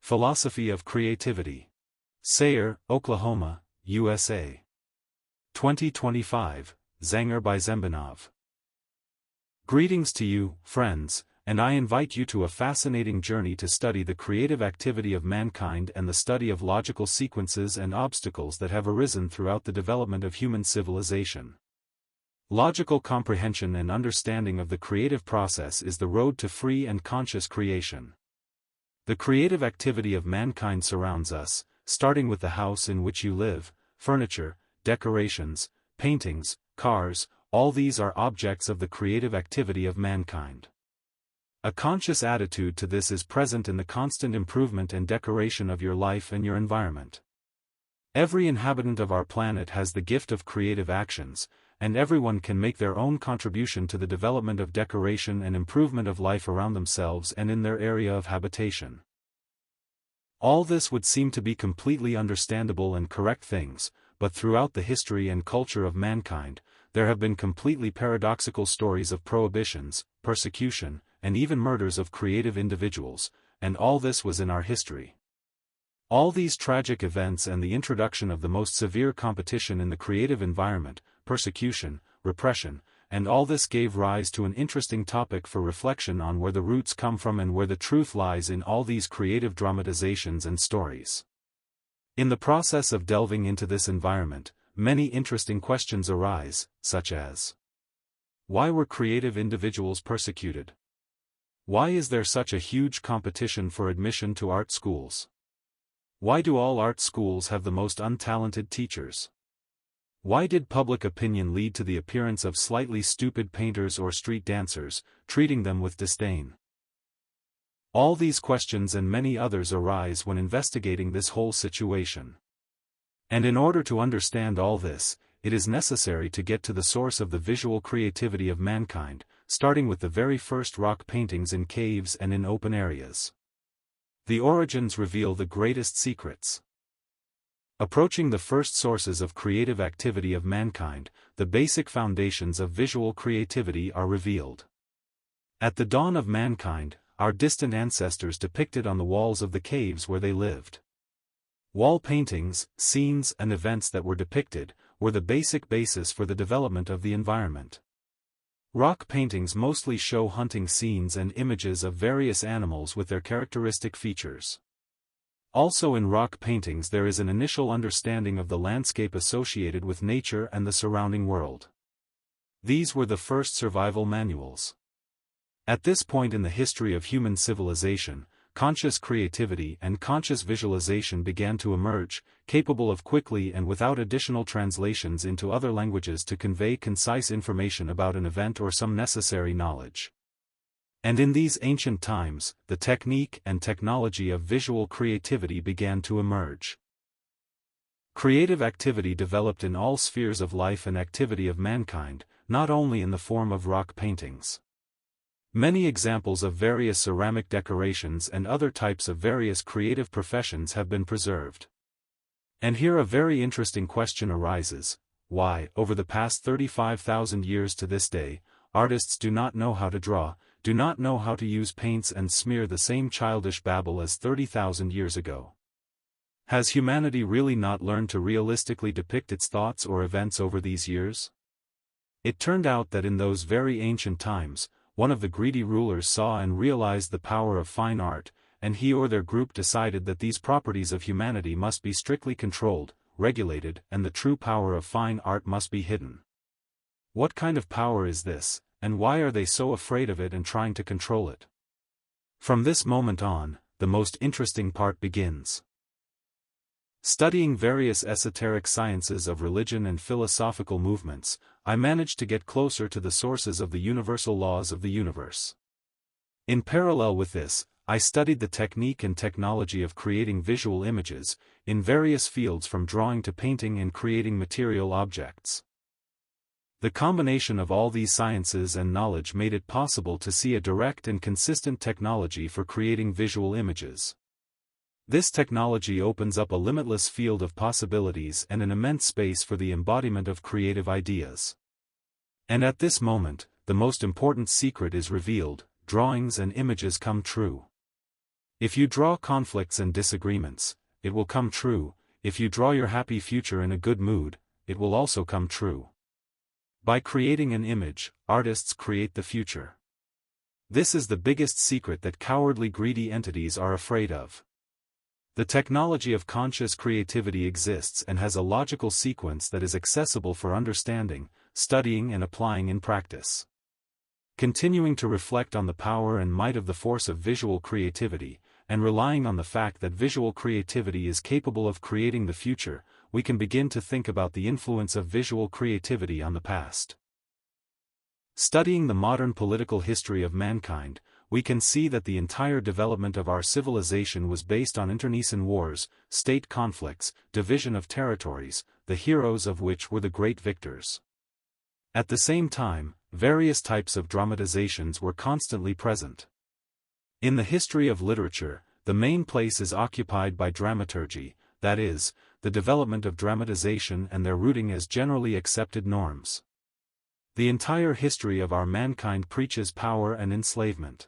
Philosophy of Creativity. Sayre, Oklahoma, USA. 2025, Zangar Beisembinov. Greetings to you, friends, and I invite you to a fascinating journey to study the creative activity of mankind and the study of logical sequences and obstacles that have arisen throughout the development of human civilization. Logical comprehension and understanding of the creative process is the road to free and conscious creation. The creative activity of mankind surrounds us, starting with the house in which you live, furniture, decorations, paintings, cars, all these are objects of the creative activity of mankind. A conscious attitude to this is present in the constant improvement and decoration of your life and your environment. Every inhabitant of our planet has the gift of creative actions, and everyone can make their own contribution to the development of decoration and improvement of life around themselves and in their area of habitation. All this would seem to be completely understandable and correct things, but throughout the history and culture of mankind, there have been completely paradoxical stories of prohibitions, persecution, and even murders of creative individuals, and all this was in our history. All these tragic events and the introduction of the most severe competition in the creative environment, persecution, repression, and all this gave rise to an interesting topic for reflection on where the roots come from and where the truth lies in all these creative dramatizations and stories. In the process of delving into this environment, many interesting questions arise, such as: why were creative individuals persecuted? Why is there such a huge competition for admission to art schools? Why do all art schools have the most untalented teachers? Why did public opinion lead to the appearance of slightly stupid painters or street dancers, treating them with disdain? All these questions and many others arise when investigating this whole situation. And in order to understand all this, it is necessary to get to the source of the visual creativity of mankind, starting with the very first rock paintings in caves and in open areas. The origins reveal the greatest secrets. Approaching the first sources of creative activity of mankind, the basic foundations of visual creativity are revealed. At the dawn of mankind, our distant ancestors depicted on the walls of the caves where they lived. Wall paintings, scenes and events that were depicted, were the basic basis for the development of the environment. Rock paintings mostly show hunting scenes and images of various animals with their characteristic features. Also in rock paintings there is an initial understanding of the landscape associated with nature and the surrounding world. These were the first survival manuals. At this point in the history of human civilization, conscious creativity and conscious visualization began to emerge, capable of quickly and without additional translations into other languages to convey concise information about an event or some necessary knowledge. And in these ancient times, the technique and technology of visual creativity began to emerge. Creative activity developed in all spheres of life and activity of mankind, not only in the form of rock paintings. Many examples of various ceramic decorations and other types of various creative professions have been preserved. And here a very interesting question arises: why, over the past 35,000 years to this day, artists do not know how to draw, do not know how to use paints and smear the same childish babble as 30,000 years ago? Has humanity really not learned to realistically depict its thoughts or events over these years? It turned out that in those very ancient times, one of the greedy rulers saw and realized the power of fine art, and he or their group decided that these properties of humanity must be strictly controlled, regulated, and the true power of fine art must be hidden. What kind of power is this, and why are they so afraid of it and trying to control it? From this moment on, the most interesting part begins. Studying various esoteric sciences of religion and philosophical movements, I managed to get closer to the sources of the universal laws of the universe. In parallel with this, I studied the technique and technology of creating visual images, in various fields from drawing to painting and creating material objects. The combination of all these sciences and knowledge made it possible to see a direct and consistent technology for creating visual images. This technology opens up a limitless field of possibilities and an immense space for the embodiment of creative ideas. And at this moment, the most important secret is revealed: drawings and images come true. If you draw conflicts and disagreements, it will come true. If you draw your happy future in a good mood, it will also come true. By creating an image, artists create the future. This is the biggest secret that cowardly greedy entities are afraid of. The technology of conscious creativity exists and has a logical sequence that is accessible for understanding, studying and applying in practice. Continuing to reflect on the power and might of the force of visual creativity, and relying on the fact that visual creativity is capable of creating the future, we can begin to think about the influence of visual creativity on the past. Studying the modern political history of mankind, we can see that the entire development of our civilization was based on internecine wars, state conflicts, division of territories, the heroes of which were the great victors. At the same time, various types of dramatizations were constantly present. In the history of literature, the main place is occupied by dramaturgy, that is, the development of dramatization and their rooting as generally accepted norms. The entire history of our mankind preaches power and enslavement.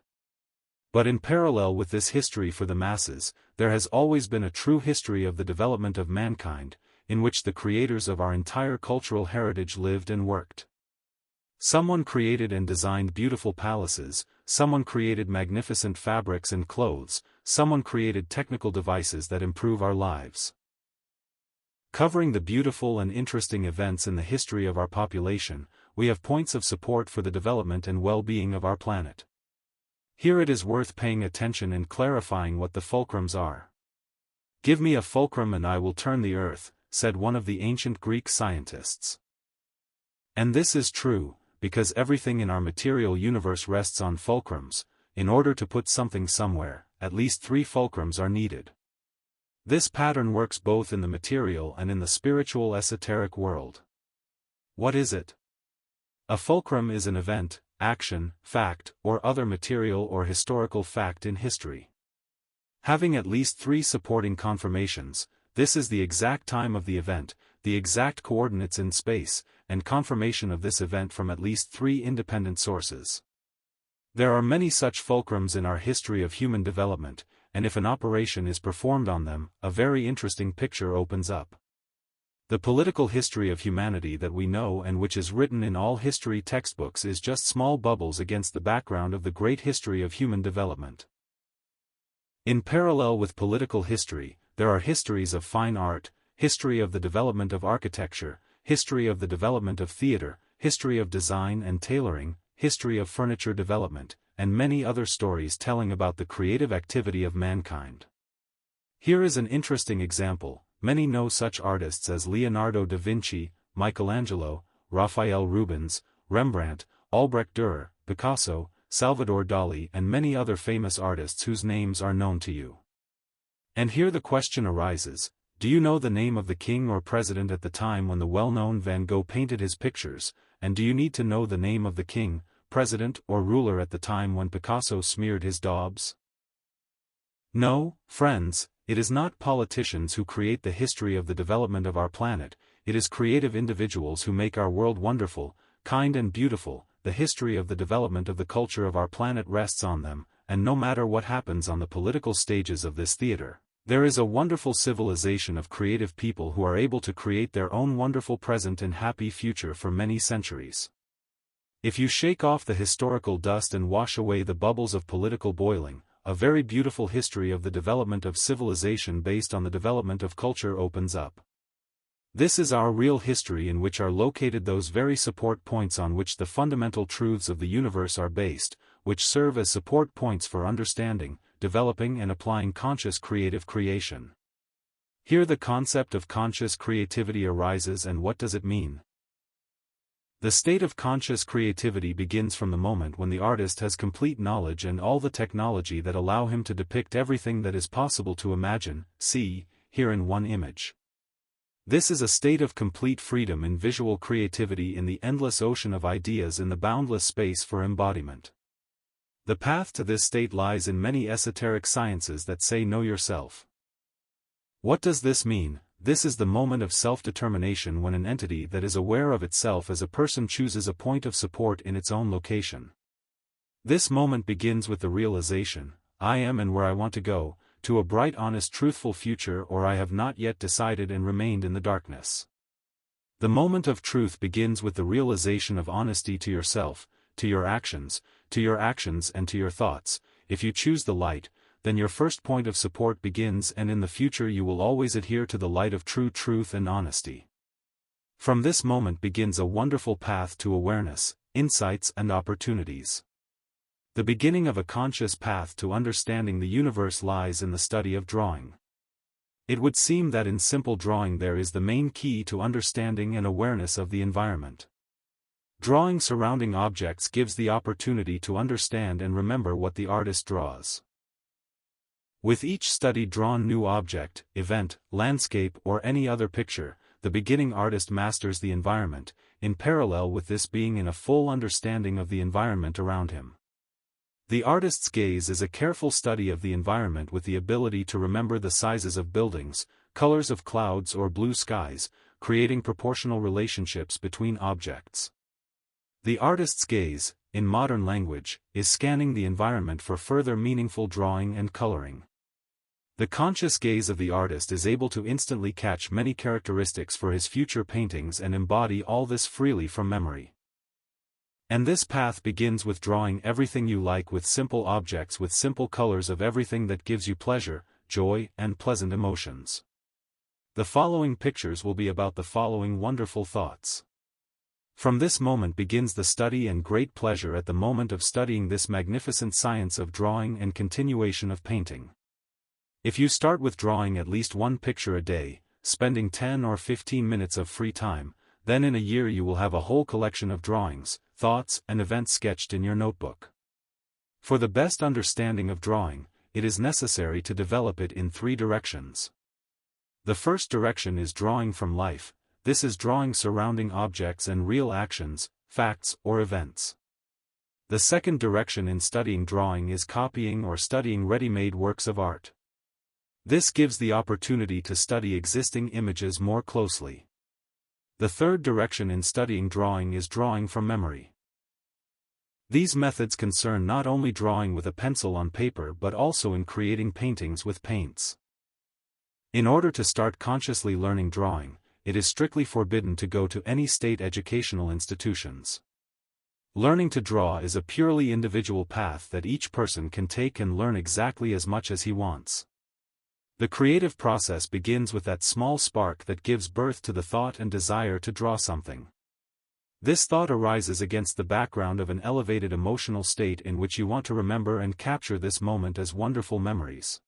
But in parallel with this history for the masses, there has always been a true history of the development of mankind, in which the creators of our entire cultural heritage lived and worked. Someone created and designed beautiful palaces, someone created magnificent fabrics and clothes, someone created technical devices that improve our lives. Covering the beautiful and interesting events in the history of our population, we have points of support for the development and well-being of our planet. Here it is worth paying attention and clarifying what the fulcrums are. "Give me a fulcrum and I will turn the earth," said one of the ancient Greek scientists. And this is true, because everything in our material universe rests on fulcrums. In order to put something somewhere, at least 3 fulcrums are needed. This pattern works both in the material and in the spiritual esoteric world. What is it? A fulcrum is an event, action, fact, or other material or historical fact in history. Having at least 3 supporting confirmations, this is the exact time of the event, the exact coordinates in space, and confirmation of this event from at least 3 independent sources. There are many such fulcrums in our history of human development, and if an operation is performed on them, a very interesting picture opens up. The political history of humanity that we know and which is written in all history textbooks is just small bubbles against the background of the great history of human development. In parallel with political history, there are histories of fine art, history of the development of architecture, history of the development of theater, history of design and tailoring, history of furniture development, and many other stories telling about the creative activity of mankind. Here is an interesting example. Many know such artists as Leonardo da Vinci, Michelangelo, Raphael Rubens, Rembrandt, Albrecht Dürer, Picasso, Salvador Dali and many other famous artists whose names are known to you. And here the question arises, do you know the name of the king or president at the time when the well-known Van Gogh painted his pictures, and do you need to know the name of the king, president or ruler at the time when Picasso smeared his daubs? No, friends, it is not politicians who create the history of the development of our planet, it is creative individuals who make our world wonderful, kind and beautiful. The history of the development of the culture of our planet rests on them, and no matter what happens on the political stages of this theater, there is a wonderful civilization of creative people who are able to create their own wonderful present and happy future for many centuries. If you shake off the historical dust and wash away the bubbles of political boiling, a very beautiful history of the development of civilization based on the development of culture opens up. This is our real history in which are located those very support points on which the fundamental truths of the universe are based, which serve as support points for understanding, developing and applying conscious creative creation. Here the concept of conscious creativity arises, and what does it mean? The state of conscious creativity begins from the moment when the artist has complete knowledge and all the technology that allow him to depict everything that is possible to imagine, see, hear in one image. This is a state of complete freedom in visual creativity in the endless ocean of ideas in the boundless space for embodiment. The path to this state lies in many esoteric sciences that say know yourself. What does this mean? This is the moment of self-determination when an entity that is aware of itself as a person chooses a point of support in its own location. This moment begins with the realization, I am and where I want to go, to a bright honest truthful future, or I have not yet decided and remained in the darkness. The moment of truth begins with the realization of honesty to yourself, to your actions and to your thoughts. If you choose the light, then your first point of support begins, and in the future you will always adhere to the light of true truth and honesty. From this moment begins a wonderful path to awareness, insights and opportunities. The beginning of a conscious path to understanding the universe lies in the study of drawing. It would seem that in simple drawing there is the main key to understanding and awareness of the environment. Drawing surrounding objects gives the opportunity to understand and remember what the artist draws. With each studied drawn new object, event, landscape or any other picture, the beginning artist masters the environment, in parallel with this being in a full understanding of the environment around him. The artist's gaze is a careful study of the environment with the ability to remember the sizes of buildings, colors of clouds or blue skies, creating proportional relationships between objects. The artist's gaze, in modern language, is scanning the environment for further meaningful drawing and coloring. The conscious gaze of the artist is able to instantly catch many characteristics for his future paintings and embody all this freely from memory. And this path begins with drawing everything you like with simple objects with simple colors of everything that gives you pleasure, joy, and pleasant emotions. The following pictures will be about the following wonderful thoughts. From this moment begins the study and great pleasure at the moment of studying this magnificent science of drawing and continuation of painting. If you start with drawing at least one picture a day, spending 10 or 15 minutes of free time, then in a year you will have a whole collection of drawings, thoughts, and events sketched in your notebook. For the best understanding of drawing, it is necessary to develop it in 3 directions. The first direction is drawing from life. This is drawing surrounding objects and real actions, facts, or events. The second direction in studying drawing is copying or studying ready-made works of art. This gives the opportunity to study existing images more closely. The third direction in studying drawing is drawing from memory. These methods concern not only drawing with a pencil on paper but also in creating paintings with paints. In order to start consciously learning drawing, it is strictly forbidden to go to any state educational institutions. Learning to draw is a purely individual path that each person can take and learn exactly as much as he wants. The creative process begins with that small spark that gives birth to the thought and desire to draw something. This thought arises against the background of an elevated emotional state in which you want to remember and capture this moment as wonderful memories.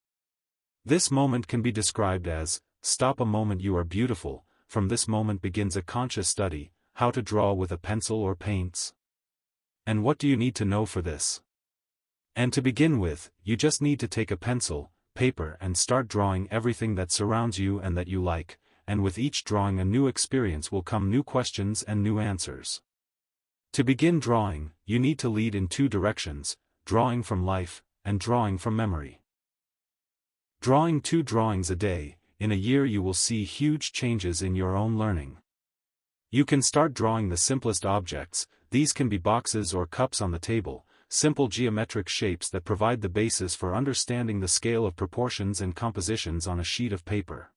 This moment can be described as, stop a moment, you are beautiful. From this moment begins a conscious study, how to draw with a pencil or paints. And what do you need to know for this? And to begin with, you just need to take a pencil, paper and start drawing everything that surrounds you and that you like, and with each drawing a new experience will come, new questions and new answers. To begin drawing, you need to lead in 2 directions, drawing from life, and drawing from memory. Drawing 2 drawings a day, in a year you will see huge changes in your own learning. You can start drawing the simplest objects. These can be boxes or cups on the table, simple geometric shapes that provide the basis for understanding the scale of proportions and compositions on a sheet of paper.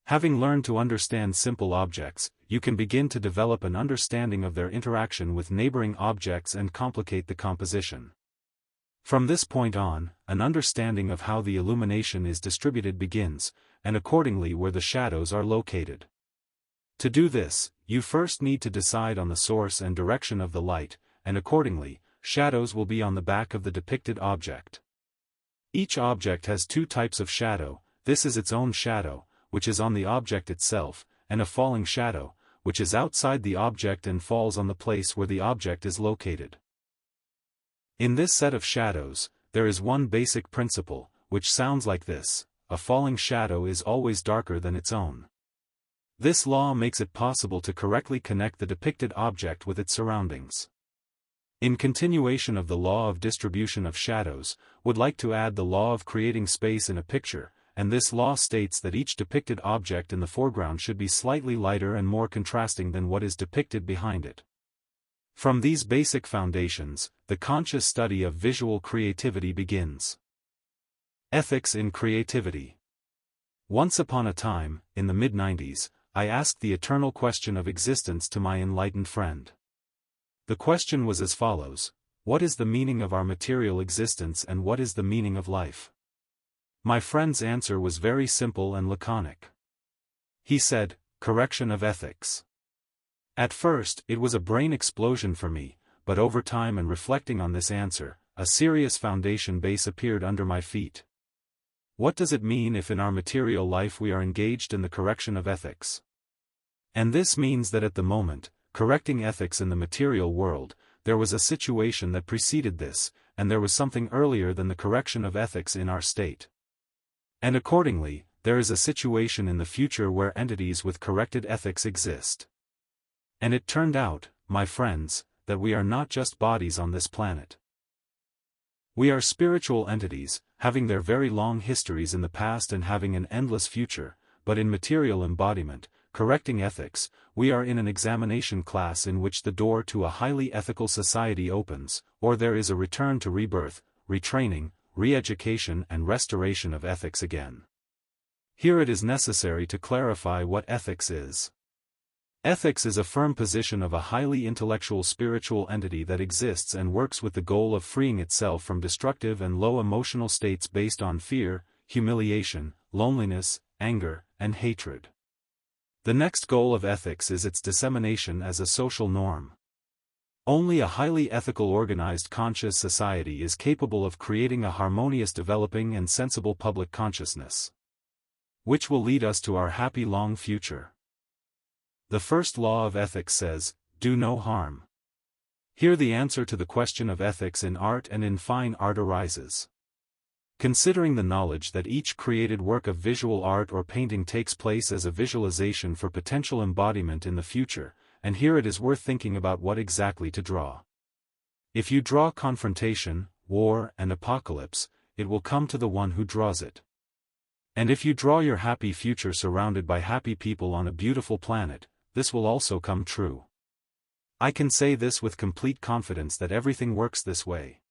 Having learned to understand simple objects, you can begin to develop an understanding of their interaction with neighboring objects and complicate the composition. From this point on, an understanding of how the illumination is distributed begins, and accordingly where the shadows are located. To do this, you first need to decide on the source and direction of the light, and accordingly, shadows will be on the back of the depicted object. Each object has 2 types of shadow. This is its own shadow, which is on the object itself, and a falling shadow, which is outside the object and falls on the place where the object is located. In this set of shadows, there is one basic principle, which sounds like this: a falling shadow is always darker than its own. This law makes it possible to correctly connect the depicted object with its surroundings. In continuation of the law of distribution of shadows, would like to add the law of creating space in a picture, and this law states that each depicted object in the foreground should be slightly lighter and more contrasting than what is depicted behind it. From these basic foundations, the conscious study of visual creativity begins. Ethics in creativity. Once upon a time, in the mid-90s, I asked the eternal question of existence to my enlightened friend. The question was as follows: what is the meaning of our material existence and what is the meaning of life? My friend's answer was very simple and laconic. He said, correction of ethics. At first, it was a brain explosion for me, but over time and reflecting on this answer, a serious foundation base appeared under my feet. What does it mean if in our material life we are engaged in the correction of ethics? And this means that at the moment, correcting ethics in the material world, there was a situation that preceded this, and there was something earlier than the correction of ethics in our state. And accordingly, there is a situation in the future where entities with corrected ethics exist. And it turned out, my friends, that we are not just bodies on this planet. We are spiritual entities, having their very long histories in the past and having an endless future, but in material embodiment, correcting ethics, we are in an examination class in which the door to a highly ethical society opens, or there is a return to rebirth, retraining, re-education and restoration of ethics again. Here it is necessary to clarify what ethics is. Ethics is a firm position of a highly intellectual spiritual entity that exists and works with the goal of freeing itself from destructive and low emotional states based on fear, humiliation, loneliness, anger, and hatred. The next goal of ethics is its dissemination as a social norm. Only a highly ethical organized conscious society is capable of creating a harmonious developing and sensible public consciousness, which will lead us to our happy long future. The first law of ethics says, do no harm. Here the answer to the question of ethics in art and in fine art arises. Considering the knowledge that each created work of visual art or painting takes place as a visualization for potential embodiment in the future, and here it is worth thinking about what exactly to draw. If you draw confrontation, war, and apocalypse, it will come to the one who draws it. And if you draw your happy future surrounded by happy people on a beautiful planet, this will also come true. I can say this with complete confidence that everything works this way.